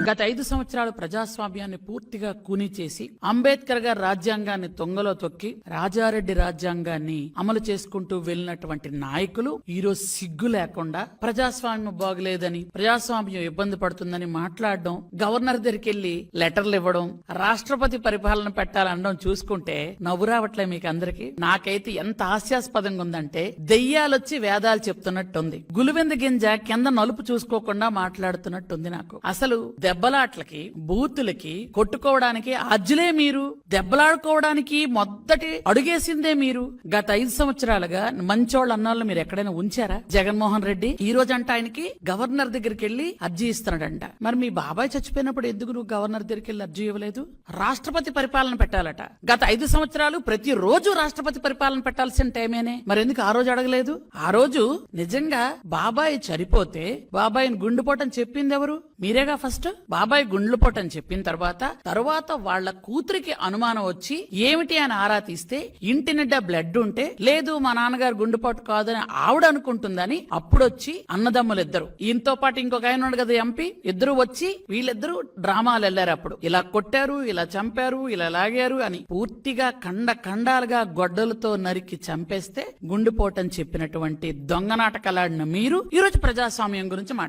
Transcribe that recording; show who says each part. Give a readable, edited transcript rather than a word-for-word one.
Speaker 1: గత 5 సంవత్సరాలు ప్రజాస్వామ్యాన్ని పూర్తిగా కూని చేసి అంబేద్కర్ గారి రాజ్యాంగాన్ని తొంగలో తొక్కి రాజారెడ్డి రాజ్యాంగాన్ని అమలు చేసుకుంటూ వెళ్ళినటువంటి నాయకులు ఈ రోజు సిగ్గు లేకుండా ప్రజాస్వామ్యం బాగలేదని, ప్రజాస్వామ్యం ఇబ్బంది పడుతుందని మాట్లాడడం, గవర్నర్ దగ్గరికి వెళ్లి లెటర్లు ఇవ్వడం, రాష్ట్రపతి పరిపాలన పెట్టాలనడం చూసుకుంటే నవ్వు రావట్లే మీకు అందరికి. నాకైతే ఎంత హాస్యాస్పదంగా ఉందంటే దెయ్యాలొచ్చి వేదాలు చెప్తున్నట్టుంది. గులివెంద గింజ కింద నలుపు చూసుకోకుండా మాట్లాడుతున్నట్టుంది నాకు. అసలు దెబ్బలాట్లకి, బూతులకి, కొట్టుకోవడానికి అజ్జులే మీరు, దెబ్బలాడుకోవడానికి మొదటి అడుగేసిందే మీరు. గత 5 సంవత్సరాలుగా మంచోళ్ళ అన్నాళ్ళు మీరు ఎక్కడైనా ఉంచారా? జగన్మోహన్ రెడ్డి ఈ రోజు అంట ఆయనకి గవర్నర్ దగ్గరికి వెళ్లి అర్జీ ఇస్తున్నాడంట. మరి మీ బాబాయ్ చచ్చిపోయినప్పుడు ఎందుకు నువ్వు గవర్నర్ దగ్గరికి వెళ్లి అర్జీ ఇవ్వలేదు? రాష్ట్రపతి పరిపాలన పెట్టాలట. గత 5 సంవత్సరాలు ప్రతి రోజు రాష్ట్రపతి పరిపాలన పెట్టాల్సిన టైమేనే, మరి ఎందుకు ఆ రోజు అడగలేదు? ఆ రోజు నిజంగా బాబాయ్ చనిపోతే బాబాయ్ని గుండెపోటని చెప్పింది ఎవరు? మీరేగా ఫస్ట్. బాబాయ్ గుండెపోటని చెప్పిన తర్వాత వాళ్ళ కూతురికి అనుమానం వచ్చి ఏమిటి అని ఆరా తీస్తే ఇంటి నిండా బ్లడ్ ఉంటే లేదు మా నాన్నగారు గుండెపోటు కాదని ఆవిడ అనుకుంటుందని అప్పుడొచ్చి అన్నదమ్ములు ఇద్దరు, ఈయనతో పాటు ఇంకొక ఆయన ఉన్నాడు కదా ఎంపీ, ఇద్దరు వచ్చి వీళ్ళిద్దరూ డ్రామాలు వెళ్లారు. అప్పుడు ఇలా కొట్టారు, ఇలా చంపారు, ఇలా లాగారు అని పూర్తిగా ఖండాలుగా గొడ్డలతో నరికి చంపేస్తే గుండెపోటని చెప్పినటువంటి దొంగ నాటకాలాడిన మీరు ఈ రోజు ప్రజాస్వామ్యం గురించి మాట్లాడారు.